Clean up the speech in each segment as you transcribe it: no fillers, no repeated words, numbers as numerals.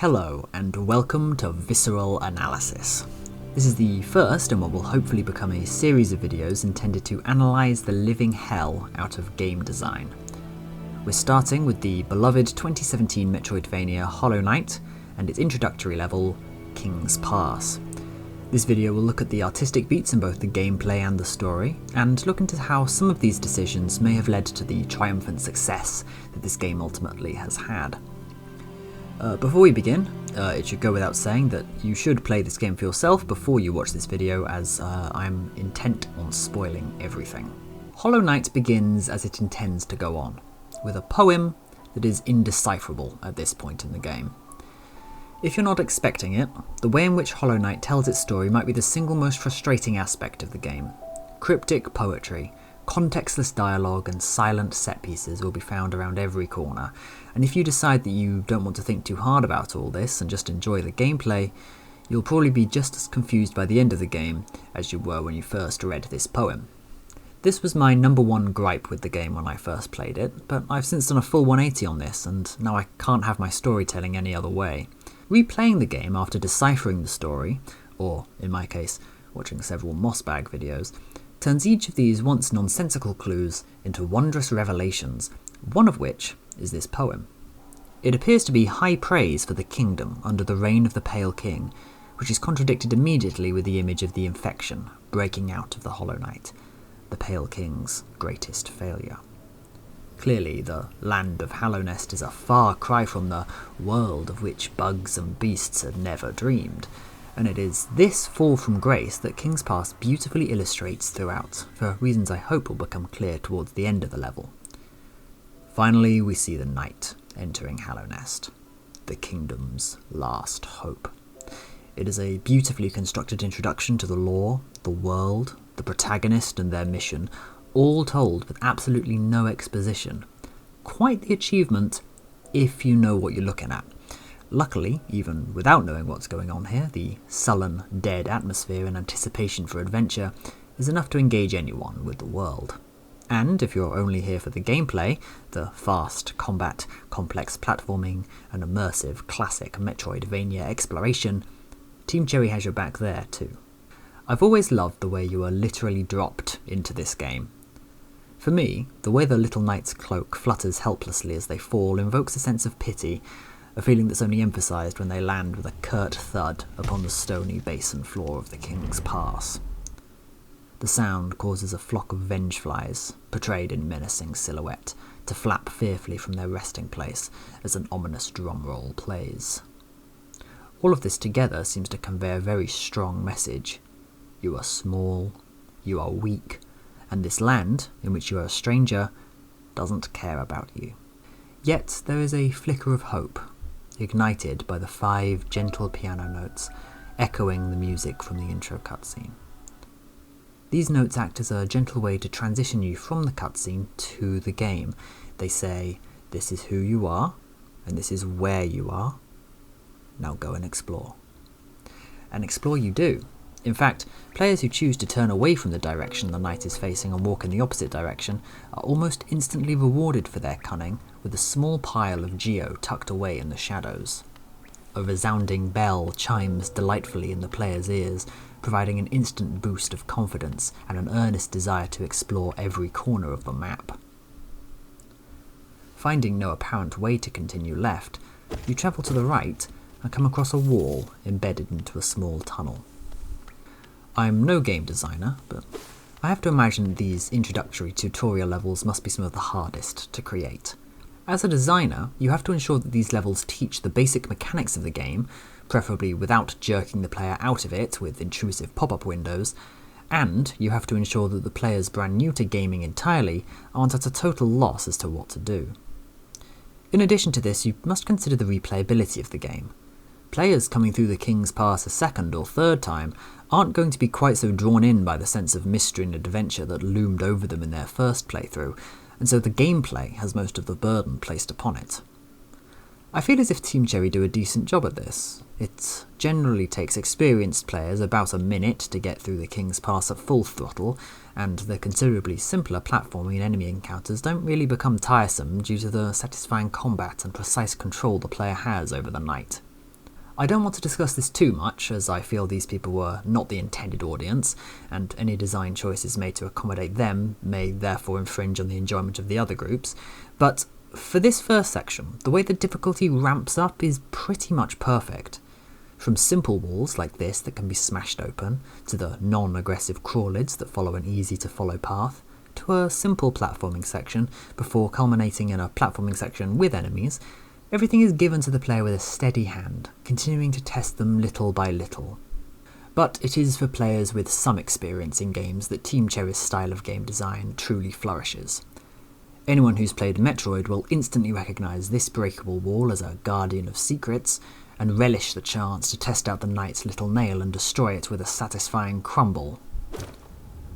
Hello, and welcome to Visceral Analysis. This is the first in what will hopefully become a series of videos intended to analyse the living hell out of game design. We're starting with the beloved 2017 Metroidvania Hollow Knight and its introductory level, King's Pass. This video will look at the artistic beats in both the gameplay and the story, and look into how some of these decisions may have led to the triumphant success that this game ultimately has had. Before we begin, it should go without saying that you should play this game for yourself before you watch this video, as I'm intent on spoiling everything. Hollow Knight begins as it intends to go on, with a poem that is indecipherable at this point in the game. If you're not expecting it, the way in which Hollow Knight tells its story might be the single most frustrating aspect of the game. Cryptic poetry, contextless dialogue and silent set pieces will be found around every corner, and if you decide that you don't want to think too hard about all this and just enjoy the gameplay, you'll probably be just as confused by the end of the game as you were when you first read this poem. This was my number one gripe with the game when I first played it, but I've since done a full 180 on this, and now I can't have my storytelling any other way. Replaying the game after deciphering the story, or in my case, watching several Mossbag videos, turns each of these once nonsensical clues into wondrous revelations, one of which is this poem. It appears to be high praise for the kingdom under the reign of the Pale King, which is contradicted immediately with the image of the infection breaking out of the Hollow Knight, the Pale King's greatest failure. Clearly, the land of Hallownest is a far cry from the world of which bugs and beasts had never dreamed, and it is this fall from grace that King's Pass beautifully illustrates throughout, for reasons I hope will become clear towards the end of the level. Finally, we see the knight entering Hallownest, the kingdom's last hope. It is a beautifully constructed introduction to the lore, the world, the protagonist and their mission, all told with absolutely no exposition. Quite the achievement if you know what you're looking at. Luckily, even without knowing what's going on here, the sullen, dead atmosphere and anticipation for adventure is enough to engage anyone with the world. And if you're only here for the gameplay, the fast combat, complex platforming, and immersive classic Metroidvania exploration, Team Cherry has your back there too. I've always loved the way you are literally dropped into this game. For me, the way the little knight's cloak flutters helplessly as they fall invokes a sense of pity, a feeling that's only emphasised when they land with a curt thud upon the stony basin floor of the King's Pass. The sound causes a flock of vengeflies, portrayed in menacing silhouette, to flap fearfully from their resting place as an ominous drum roll plays. All of this together seems to convey a very strong message. You are small, you are weak, and this land, in which you are a stranger, doesn't care about you. Yet there is a flicker of hope, ignited by the 5 gentle piano notes echoing the music from the intro cutscene. These notes act as a gentle way to transition you from the cutscene to the game. They say, this is who you are, and this is where you are. Now go and explore. And explore you do. In fact, players who choose to turn away from the direction the knight is facing and walk in the opposite direction are almost instantly rewarded for their cunning with a small pile of geo tucked away in the shadows. A resounding bell chimes delightfully in the player's ears, providing an instant boost of confidence and an earnest desire to explore every corner of the map. Finding no apparent way to continue left, you travel to the right and come across a wall embedded into a small tunnel. I'm no game designer, but I have to imagine these introductory tutorial levels must be some of the hardest to create. As a designer, you have to ensure that these levels teach the basic mechanics of the game, preferably without jerking the player out of it with intrusive pop-up windows, and you have to ensure that the players brand new to gaming entirely aren't at a total loss as to what to do. In addition to this, you must consider the replayability of the game. Players coming through the King's Pass a second or third time aren't going to be quite so drawn in by the sense of mystery and adventure that loomed over them in their first playthrough, and so the gameplay has most of the burden placed upon it. I feel as if Team Cherry do a decent job at this. It generally takes experienced players about a minute to get through the King's Pass at full throttle, and the considerably simpler platforming and enemy encounters don't really become tiresome due to the satisfying combat and precise control the player has over the knight. I don't want to discuss this too much, as I feel these people were not the intended audience, and any design choices made to accommodate them may therefore infringe on the enjoyment of the other groups, but for this first section, the way the difficulty ramps up is pretty much perfect. From simple walls like this that can be smashed open, to the non-aggressive crawlids that follow an easy-to-follow path, to a simple platforming section before culminating in a platforming section with enemies, everything is given to the player with a steady hand, continuing to test them little by little. But it is for players with some experience in games that Team Cherry's style of game design truly flourishes. Anyone who's played Metroid will instantly recognise this breakable wall as a guardian of secrets, and relish the chance to test out the knight's little nail and destroy it with a satisfying crumble.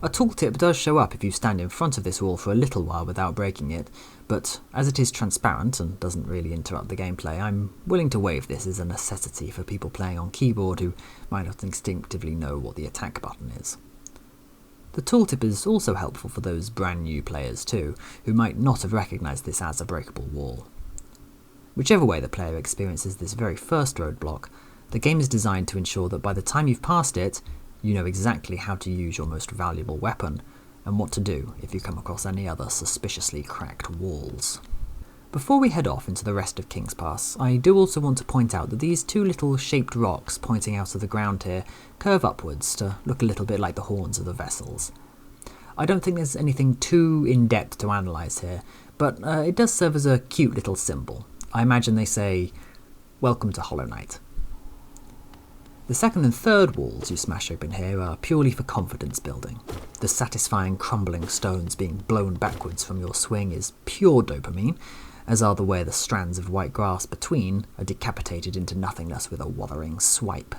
A tooltip does show up if you stand in front of this wall for a little while without breaking it, but as it is transparent and doesn't really interrupt the gameplay, I'm willing to waive this as a necessity for people playing on keyboard who might not instinctively know what the attack button is. The tooltip is also helpful for those brand new players too, who might not have recognised this as a breakable wall. Whichever way the player experiences this very first roadblock, the game is designed to ensure that by the time you've passed it, you know exactly how to use your most valuable weapon, and what to do if you come across any other suspiciously cracked walls. Before we head off into the rest of King's Pass, I do also want to point out that these two little shaped rocks pointing out of the ground here curve upwards to look a little bit like the horns of the vessels. I don't think there's anything too in-depth to analyse here, but it does serve as a cute little symbol. I imagine they say, "Welcome to Hollow Knight." The second and third walls you smash open here are purely for confidence building. The satisfying crumbling stones being blown backwards from your swing is pure dopamine, as are the way the strands of white grass between are decapitated into nothingness with a wuthering swipe.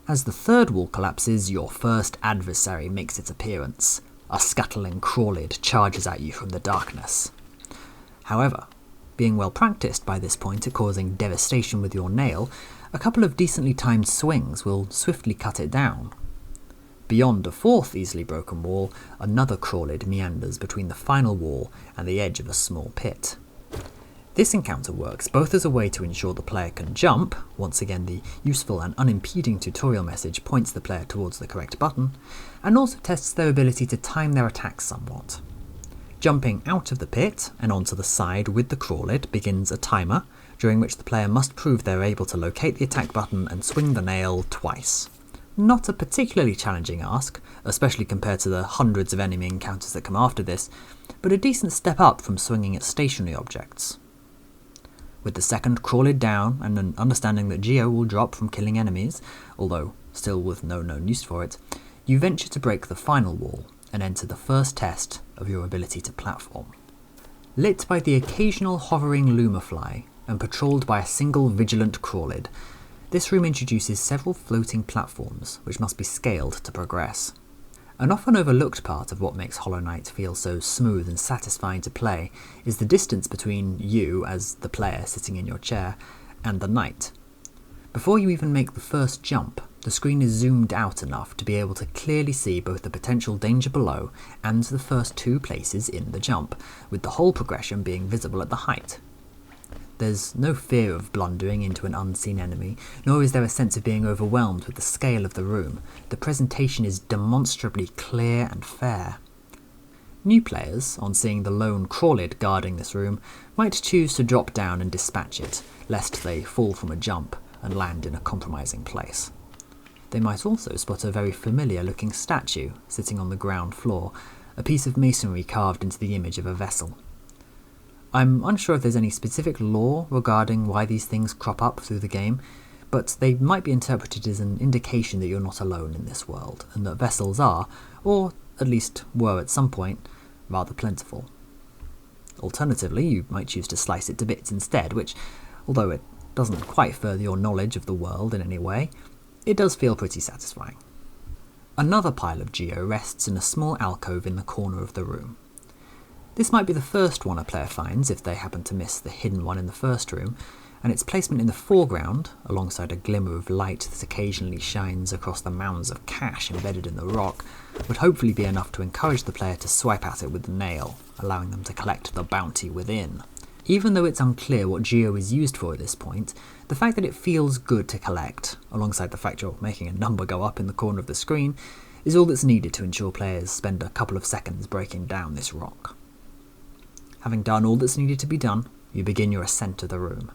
As the third wall collapses, your first adversary makes its appearance. A scuttling crawlid charges at you from the darkness. However, being well practiced by this point at causing devastation with your nail, a couple of decently timed swings will swiftly cut it down. Beyond a fourth easily broken wall, another crawlid meanders between the final wall and the edge of a small pit. This encounter works both as a way to ensure the player can jump, once again the useful and unimpeding tutorial message points the player towards the correct button, and also tests their ability to time their attacks somewhat. Jumping out of the pit and onto the side with the crawlid begins a timer, during which the player must prove they're able to locate the attack button and swing the nail twice. Not a particularly challenging ask, especially compared to the hundreds of enemy encounters that come after this, but a decent step up from swinging at stationary objects. With the second crawlid down and an understanding that Geo will drop from killing enemies, although still with no known use for it, you venture to break the final wall and enter the first test of your ability to platform. Lit by the occasional hovering lumafly and patrolled by a single vigilant crawlid, this room introduces several floating platforms which must be scaled to progress. An often overlooked part of what makes Hollow Knight feel so smooth and satisfying to play is the distance between you, as the player sitting in your chair, and the knight. Before you even make the first jump, the screen is zoomed out enough to be able to clearly see both the potential danger below and the first two places in the jump, with the whole progression being visible at the height. There's no fear of blundering into an unseen enemy, nor is there a sense of being overwhelmed with the scale of the room. The presentation is demonstrably clear and fair. New players, on seeing the lone crawlid guarding this room, might choose to drop down and dispatch it, lest they fall from a jump and land in a compromising place. They might also spot a very familiar looking statue sitting on the ground floor, a piece of masonry carved into the image of a vessel. I'm unsure if there's any specific lore regarding why these things crop up through the game, but they might be interpreted as an indication that you're not alone in this world, and that vessels are, or at least were at some point, rather plentiful. Alternatively, you might choose to slice it to bits instead, which, although it doesn't quite further your knowledge of the world in any way, it does feel pretty satisfying. Another pile of Geo rests in a small alcove in the corner of the room. This might be the first one a player finds if they happen to miss the hidden one in the first room, and its placement in the foreground, alongside a glimmer of light that occasionally shines across the mounds of cash embedded in the rock, would hopefully be enough to encourage the player to swipe at it with the nail, allowing them to collect the bounty within. Even though it's unclear what geo is used for at this point, the fact that it feels good to collect, alongside the fact you're making a number go up in the corner of the screen, is all that's needed to ensure players spend a couple of seconds breaking down this rock. Having done all that's needed to be done, you begin your ascent to the room.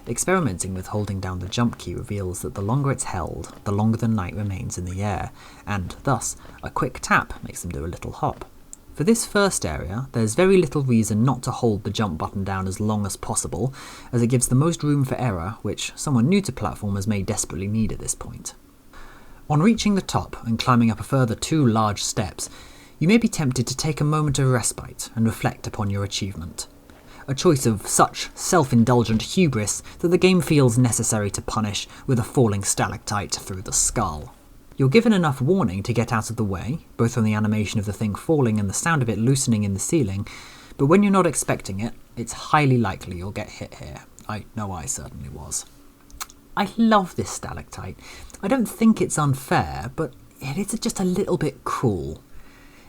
Experimenting with holding down the jump key reveals that the longer it's held, the longer the knight remains in the air, and thus, a quick tap makes them do a little hop. For this first area, there's very little reason not to hold the jump button down as long as possible, as it gives the most room for error, which someone new to platformers may desperately need at this point. On reaching the top and climbing up a further 2 large steps, you may be tempted to take a moment of respite and reflect upon your achievement. A choice of such self-indulgent hubris that the game feels necessary to punish with a falling stalactite through the skull. You're given enough warning to get out of the way, both from the animation of the thing falling and the sound of it loosening in the ceiling, but when you're not expecting it, it's highly likely you'll get hit here. I know I certainly was. I love this stalactite. I don't think it's unfair, but it is just a little bit cruel.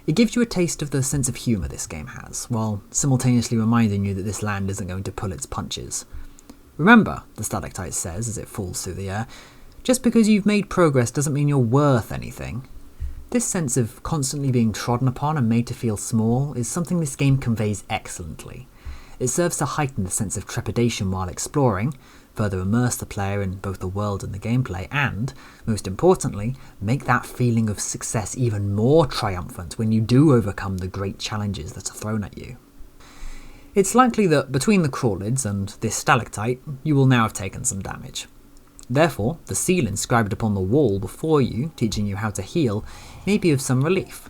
It gives you a taste of the sense of humour this game has, while simultaneously reminding you that this land isn't going to pull its punches. Remember, the stalactite says as it falls through the air, just because you've made progress doesn't mean you're worth anything. This sense of constantly being trodden upon and made to feel small is something this game conveys excellently. It serves to heighten the sense of trepidation while exploring, further immerse the player in both the world and the gameplay, and, most importantly, make that feeling of success even more triumphant when you do overcome the great challenges that are thrown at you. It's likely that between the crawlids and this stalactite, you will now have taken some damage. Therefore, the seal inscribed upon the wall before you, teaching you how to heal, may be of some relief.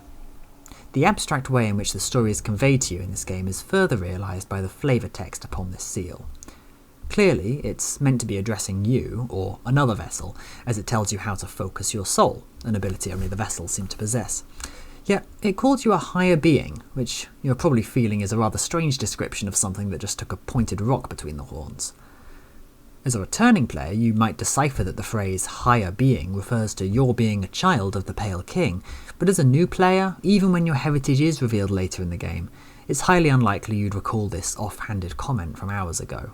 The abstract way in which the story is conveyed to you in this game is further realised by the flavour text upon this seal. Clearly, it's meant to be addressing you, or another vessel, as it tells you how to focus your soul, an ability only the vessels seem to possess. Yet, it calls you a higher being, which you're probably feeling is a rather strange description of something that just took a pointed rock between the horns. As a returning player, you might decipher that the phrase higher being refers to your being a child of the Pale King, but as a new player, even when your heritage is revealed later in the game, it's highly unlikely you'd recall this off-handed comment from hours ago.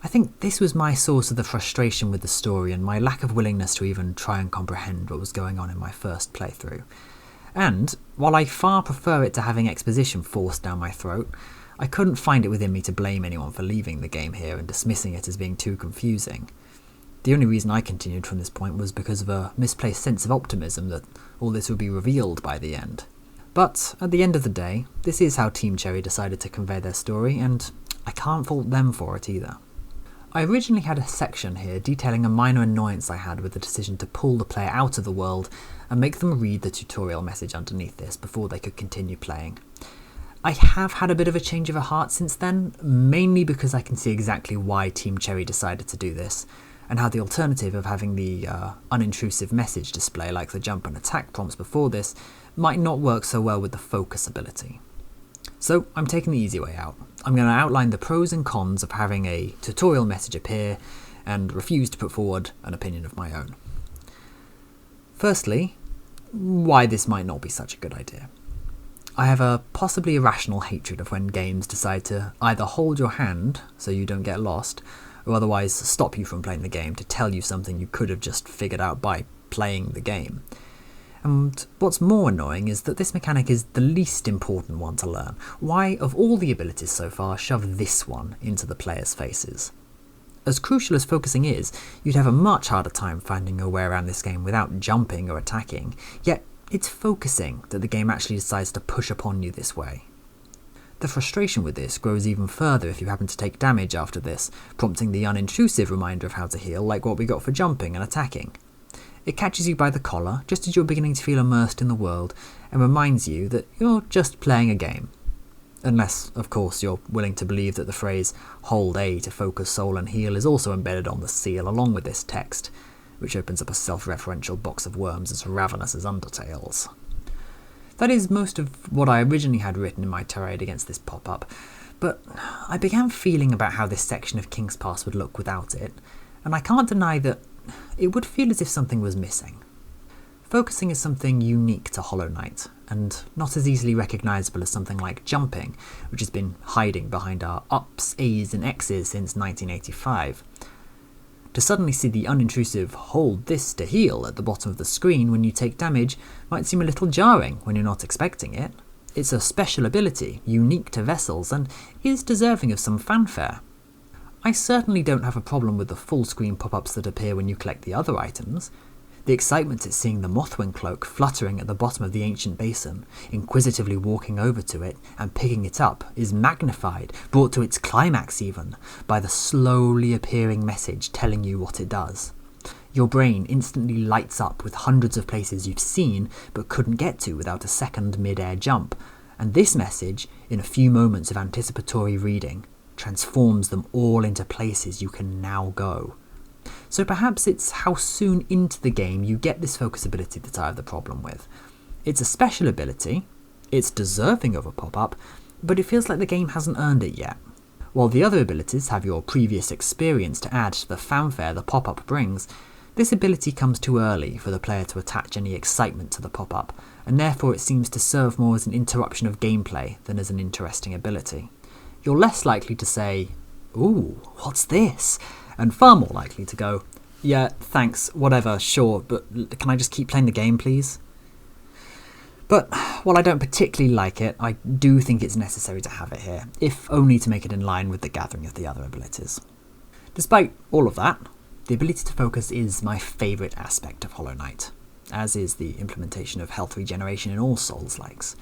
I think this was my source of the frustration with the story and my lack of willingness to even try and comprehend what was going on in my first playthrough. And, while I far prefer it to having exposition forced down my throat, I couldn't find it within me to blame anyone for leaving the game here and dismissing it as being too confusing. The only reason I continued from this point was because of a misplaced sense of optimism that all this would be revealed by the end. But, at the end of the day, this is how Team Cherry decided to convey their story, and I can't fault them for it either. I originally had a section here detailing a minor annoyance I had with the decision to pull the player out of the world and make them read the tutorial message underneath this before they could continue playing. I have had a bit of a change of heart since then, mainly because I can see exactly why Team Cherry decided to do this, and how the alternative of having the unintrusive message display like the jump and attack prompts before this might not work so well with the focus ability. So I'm taking the easy way out. I'm going to outline the pros and cons of having a tutorial message appear, and refuse to put forward an opinion of my own. Firstly, why this might not be such a good idea. I have a possibly irrational hatred of when games decide to either hold your hand so you don't get lost, or otherwise stop you from playing the game to tell you something you could have just figured out by playing the game. And what's more annoying is that this mechanic is the least important one to learn. Why, of all the abilities so far, shove this one into the players' faces? As crucial as focusing is, you'd have a much harder time finding your way around this game without jumping or attacking, yet it's focusing that the game actually decides to push upon you this way. The frustration with this grows even further if you happen to take damage after this, prompting the unintrusive reminder of how to heal like what we got for jumping and attacking. It catches you by the collar just as you're beginning to feel immersed in the world and reminds you that you're just playing a game. Unless, of course, you're willing to believe that the phrase hold A to focus soul and heal is also embedded on the seal along with this text, which opens up a self-referential box of worms as ravenous as Undertales. That is most of what I originally had written in my tirade against this pop-up, but I began feeling about how this section of King's Pass would look without it, and I can't deny that it would feel as if something was missing. Focusing is something unique to Hollow Knight, and not as easily recognisable as something like jumping, which has been hiding behind our ups, A's and X's since 1985. To suddenly see the unintrusive "hold this to heal" at the bottom of the screen when you take damage might seem a little jarring when you're not expecting it. It's a special ability, unique to Vessels, and is deserving of some fanfare. I certainly don't have a problem with the full screen pop-ups that appear when you collect the other items. The excitement at seeing the Mothwing cloak fluttering at the bottom of the ancient basin, inquisitively walking over to it and picking it up, is magnified, brought to its climax even, by the slowly appearing message telling you what it does. Your brain instantly lights up with hundreds of places you've seen but couldn't get to without a second mid-air jump, and this message, in a few moments of anticipatory reading, transforms them all into places you can now go. So perhaps it's how soon into the game you get this focus ability that I have the problem with. It's a special ability, it's deserving of a pop-up, but it feels like the game hasn't earned it yet. While the other abilities have your previous experience to add to the fanfare the pop-up brings, this ability comes too early for the player to attach any excitement to the pop-up, and therefore it seems to serve more as an interruption of gameplay than as an interesting ability. You're less likely to say, "Ooh, what's this?" and far more likely to go, "Yeah, thanks, whatever, sure, but can I just keep playing the game, please?" But while I don't particularly like it, I do think it's necessary to have it here, if only to make it in line with the gathering of the other abilities. Despite all of that, the ability to focus is my favourite aspect of Hollow Knight, as is the implementation of health regeneration in all Souls-likes.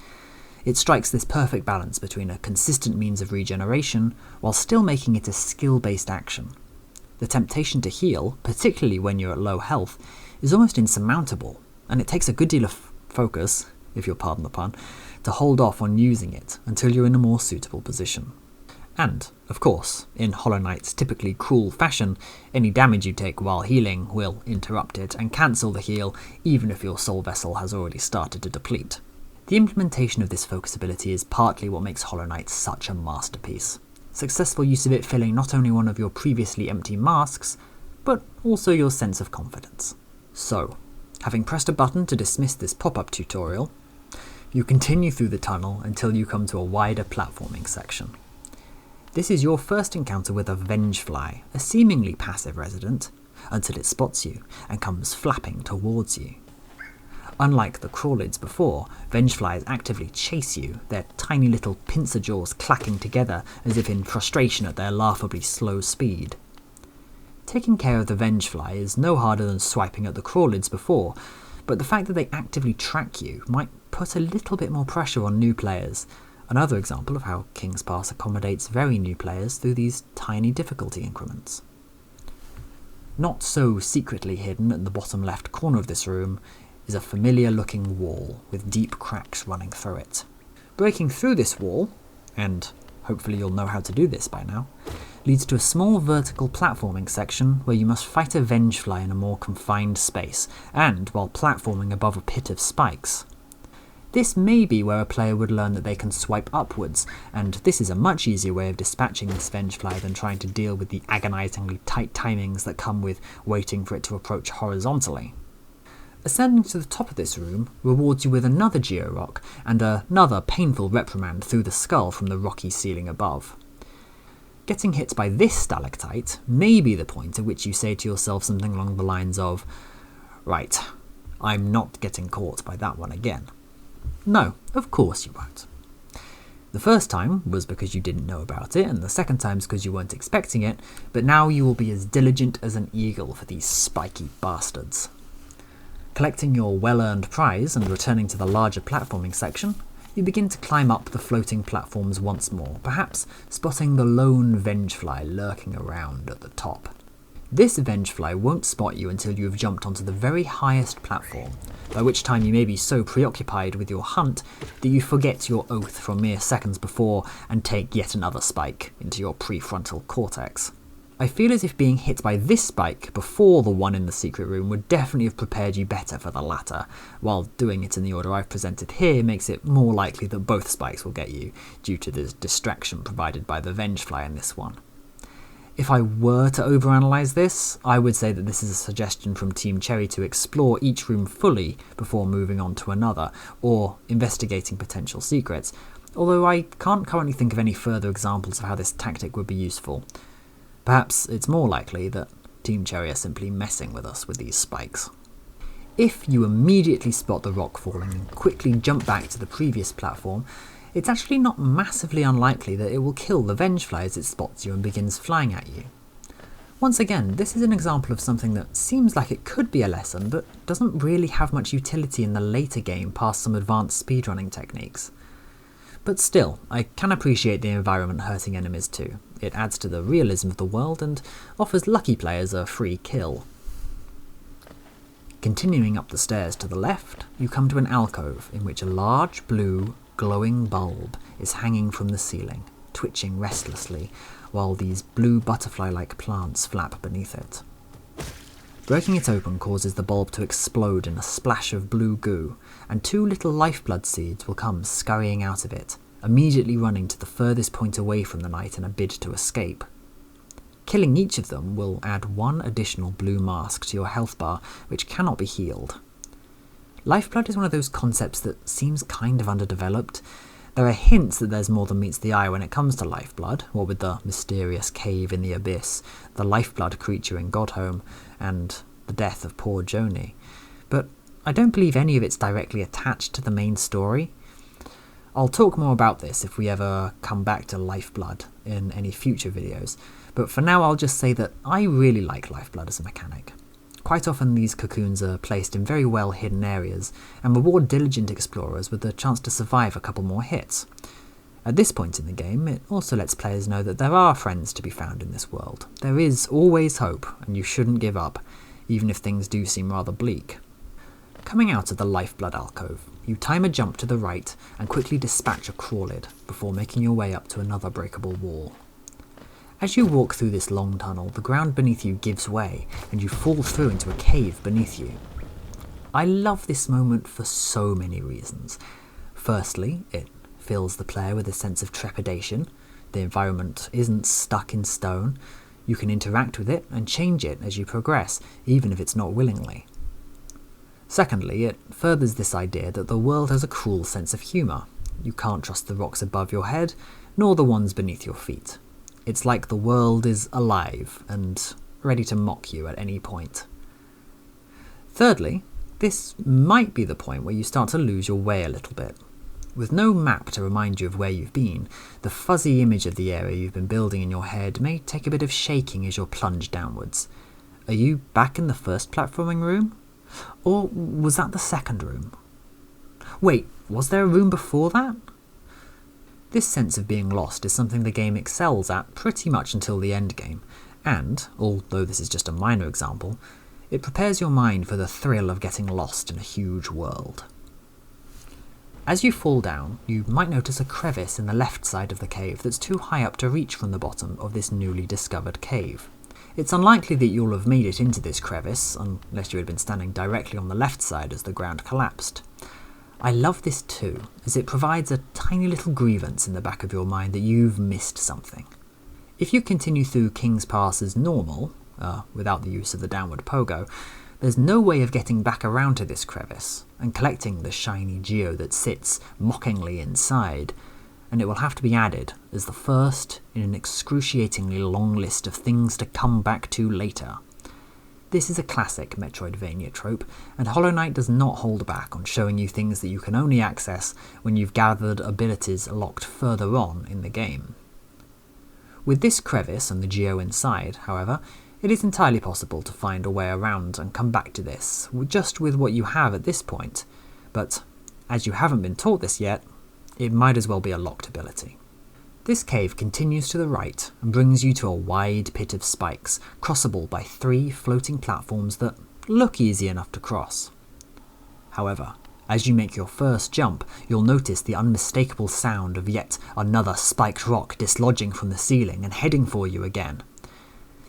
It strikes this perfect balance between a consistent means of regeneration while still making it a skill-based action. The temptation to heal, particularly when you're at low health, is almost insurmountable, and it takes a good deal of focus, if you'll pardon the pun, to hold off on using it until you're in a more suitable position. And, of course, in Hollow Knight's typically cruel fashion, any damage you take while healing will interrupt it and cancel the heal even if your soul vessel has already started to deplete. The implementation of this focus ability is partly what makes Hollow Knight such a masterpiece. Successful use of it filling not only one of your previously empty masks, but also your sense of confidence. So, having pressed a button to dismiss this pop-up tutorial, you continue through the tunnel until you come to a wider platforming section. This is your first encounter with a Vengefly, a seemingly passive resident, until it spots you and comes flapping towards you. Unlike the crawlids before, Vengeflies actively chase you, their tiny little pincer jaws clacking together as if in frustration at their laughably slow speed. Taking care of the Vengefly is no harder than swiping at the crawlids before, but the fact that they actively track you might put a little bit more pressure on new players, another example of how King's Pass accommodates very new players through these tiny difficulty increments. Not so secretly hidden at the bottom left corner of this room is a familiar looking wall with deep cracks running through it. Breaking through this wall, and hopefully you'll know how to do this by now, leads to a small vertical platforming section where you must fight a Vengefly in a more confined space, and while platforming above a pit of spikes. This may be where a player would learn that they can swipe upwards, and this is a much easier way of dispatching this Vengefly than trying to deal with the agonisingly tight timings that come with waiting for it to approach horizontally. Ascending to the top of this room rewards you with another Georock and another painful reprimand through the skull from the rocky ceiling above. Getting hit by this stalactite may be the point at which you say to yourself something along the lines of, "Right, I'm not getting caught by that one again." No, of course you won't. The first time was because you didn't know about it, and the second time is because you weren't expecting it, but now you will be as diligent as an eagle for these spiky bastards. Collecting your well-earned prize and returning to the larger platforming section, you begin to climb up the floating platforms once more, perhaps spotting the lone Vengefly lurking around at the top. This Vengefly won't spot you until you have jumped onto the very highest platform, by which time you may be so preoccupied with your hunt that you forget your oath from mere seconds before and take yet another spike into your prefrontal cortex. I feel as if being hit by this spike before the one in the secret room would definitely have prepared you better for the latter, while doing it in the order I've presented here makes it more likely that both spikes will get you, due to the distraction provided by the Vengefly in this one. If I were to overanalyze this, I would say that this is a suggestion from Team Cherry to explore each room fully before moving on to another, or investigating potential secrets, although I can't currently think of any further examples of how this tactic would be useful. Perhaps it's more likely that Team Cherry are simply messing with us with these spikes. If you immediately spot the rock falling and quickly jump back to the previous platform, it's actually not massively unlikely that it will kill the Vengefly as it spots you and begins flying at you. Once again, this is an example of something that seems like it could be a lesson, but doesn't really have much utility in the later game past some advanced speedrunning techniques. But still, I can appreciate the environment hurting enemies too. It adds to the realism of the world and offers lucky players a free kill. Continuing up the stairs to the left, you come to an alcove in which a large blue glowing bulb is hanging from the ceiling, twitching restlessly, while these blue butterfly-like plants flap beneath it. Breaking it open causes the bulb to explode in a splash of blue goo, and 2 little lifeblood seeds will come scurrying out of it, immediately running to the furthest point away from the knight in a bid to escape. Killing each of them will add 1 additional blue mask to your health bar, which cannot be healed. Lifeblood is one of those concepts that seems kind of underdeveloped. There are hints that there's more than meets the eye when it comes to lifeblood, what with the mysterious cave in the abyss, the lifeblood creature in Godhome, and the death of poor Joni. But I don't believe any of it's directly attached to the main story. I'll talk more about this if we ever come back to lifeblood in any future videos, but for now I'll just say that I really like lifeblood as a mechanic. Quite often these cocoons are placed in very well hidden areas and reward diligent explorers with the chance to survive a couple more hits. At this point in the game, it also lets players know that there are friends to be found in this world. There is always hope, and you shouldn't give up, even if things do seem rather bleak. Coming out of the lifeblood alcove, you time a jump to the right and quickly dispatch a crawlid before making your way up to another breakable wall. As you walk through this long tunnel, the ground beneath you gives way, and you fall through into a cave beneath you. I love this moment for so many reasons. Firstly, it fills the player with a sense of trepidation. The environment isn't stuck in stone. You can interact with it and change it as you progress, even if it's not willingly. Secondly, it furthers this idea that the world has a cruel sense of humour. You can't trust the rocks above your head, nor the ones beneath your feet. It's like the world is alive and ready to mock you at any point. Thirdly, this might be the point where you start to lose your way a little bit. With no map to remind you of where you've been, the fuzzy image of the area you've been building in your head may take a bit of shaking as you plunge downwards. Are you back in the first platforming room? Or was that the second room? Wait, was there a room before that? This sense of being lost is something the game excels at pretty much until the endgame, and, although this is just a minor example, it prepares your mind for the thrill of getting lost in a huge world. As you fall down, you might notice a crevice in the left side of the cave that's too high up to reach from the bottom of this newly discovered cave. It's unlikely that you'll have made it into this crevice, unless you had been standing directly on the left side as the ground collapsed. I love this too, as it provides a tiny little grievance in the back of your mind that you've missed something. If you continue through King's Pass as normal, without the use of the downward pogo, there's no way of getting back around to this crevice and collecting the shiny geo that sits mockingly inside, and it will have to be added as the first in an excruciatingly long list of things to come back to later. This is a classic Metroidvania trope, and Hollow Knight does not hold back on showing you things that you can only access when you've gathered abilities locked further on in the game. With this crevice and the geo inside, however, it is entirely possible to find a way around and come back to this, just with what you have at this point, but as you haven't been taught this yet, it might as well be a locked ability. This cave continues to the right and brings you to a wide pit of spikes, crossable by 3 floating platforms that look easy enough to cross. However, as you make your first jump, you'll notice the unmistakable sound of yet another spiked rock dislodging from the ceiling and heading for you again.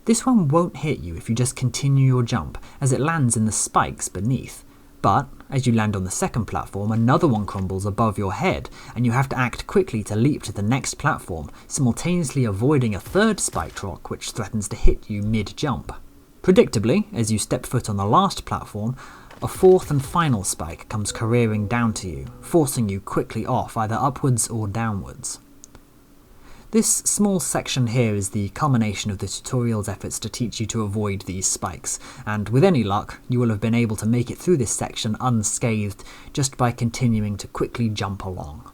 This one won't hit you if you just continue your jump, as it lands in the spikes beneath, but As you land on the second platform, another one crumbles above your head, and you have to act quickly to leap to the next platform, simultaneously avoiding a third spiked rock which threatens to hit you mid-jump. Predictably, as you step foot on the last platform, a fourth and final spike comes careering down to you, forcing you quickly off either upwards or downwards. This small section here is the culmination of the tutorial's efforts to teach you to avoid these spikes, and with any luck, you will have been able to make it through this section unscathed just by continuing to quickly jump along.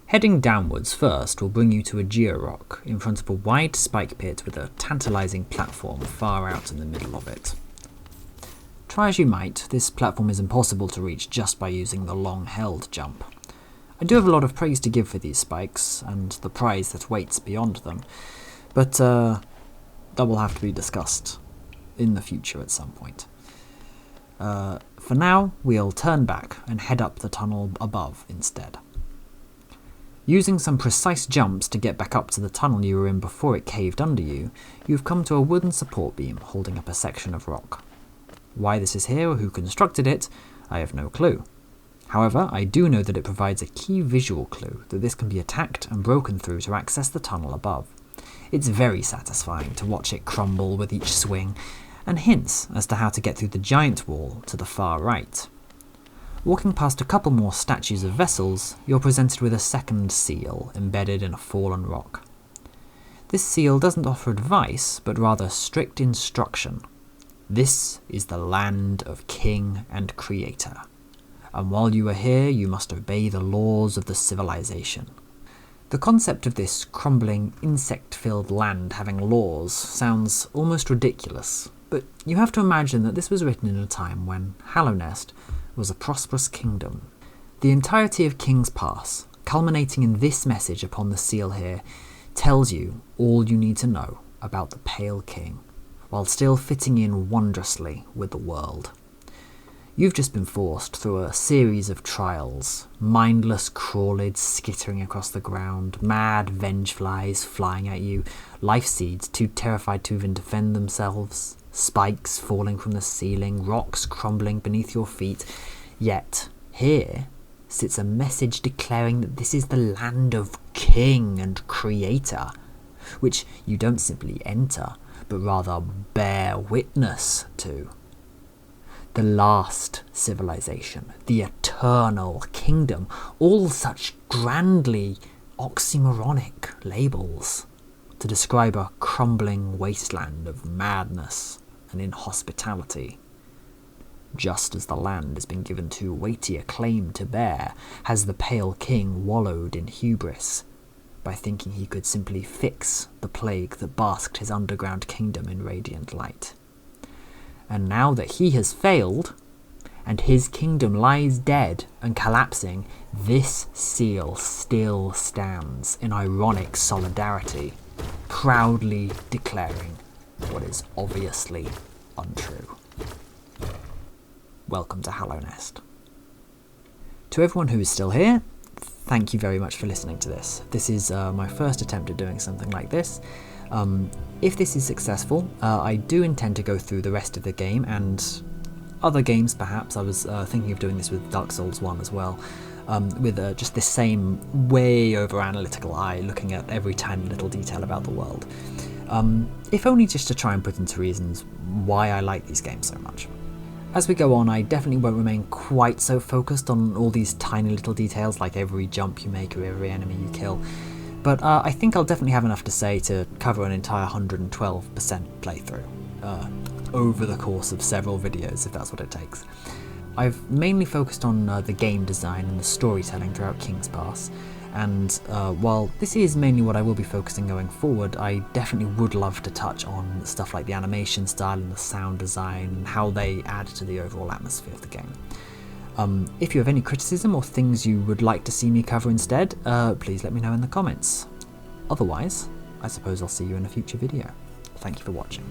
Heading downwards first will bring you to a georock in front of a wide spike pit with a tantalising platform far out in the middle of it. Try as you might, this platform is impossible to reach just by using the long-held jump. I do have a lot of praise to give for these spikes, and the prize that waits beyond them, but that will have to be discussed in the future at some point. For now, we'll turn back and head up the tunnel above instead. Using some precise jumps to get back up to the tunnel you were in before it caved under you, you've come to a wooden support beam holding up a section of rock. Why this is here or who constructed it, I have no clue. However, I do know that it provides a key visual clue that this can be attacked and broken through to access the tunnel above. It's very satisfying to watch it crumble with each swing, and hints as to how to get through the giant wall to the far right. Walking past a couple more statues of vessels, you're presented with a second seal embedded in a fallen rock. This seal doesn't offer advice, but rather strict instruction. This is the land of King and Creator, and while you are here, you must obey the laws of the civilization. The concept of this crumbling, insect-filled land having laws sounds almost ridiculous, but you have to imagine that this was written in a time when Hallownest was a prosperous kingdom. The entirety of King's Pass, culminating in this message upon the seal here, tells you all you need to know about the Pale King, while still fitting in wondrously with the world. You've just been forced through a series of trials, mindless crawlids skittering across the ground, mad vengeflies flying at you, life seeds too terrified to even defend themselves, spikes falling from the ceiling, rocks crumbling beneath your feet. Yet, here sits a message declaring that this is the land of King and Creator, which you don't simply enter, but rather bear witness to. The last civilization, the eternal kingdom, all such grandly oxymoronic labels to describe a crumbling wasteland of madness and inhospitality. Just as the land has been given too weighty a claim to bear, has the Pale King wallowed in hubris, by thinking he could simply fix the plague that basked his underground kingdom in radiant light. And now that he has failed, and his kingdom lies dead and collapsing, this seal still stands in ironic solidarity, proudly declaring what is obviously untrue. Welcome to Hallownest. To everyone who is still here, thank you very much for listening to this. This is my first attempt at doing something like this. If this is successful, I do intend to go through the rest of the game and other games perhaps. I was thinking of doing this with Dark Souls 1 as well, with just this same way over analytical eye looking at every tiny little detail about the world. If only just to try and put into reasons why I like these games so much. As we go on, I definitely won't remain quite so focused on all these tiny little details like every jump you make or every enemy you kill, but I think I'll definitely have enough to say to cover an entire 112% playthrough over the course of several videos, if that's what it takes. I've mainly focused on the game design and the storytelling throughout King's Pass, and while this is mainly what I will be focusing going forward, I definitely would love to touch on stuff like the animation style and the sound design and how they add to the overall atmosphere of the game. If you have any criticism or things you would like to see me cover instead, please let me know in the comments. Otherwise, I suppose I'll see you in a future video. Thank you for watching.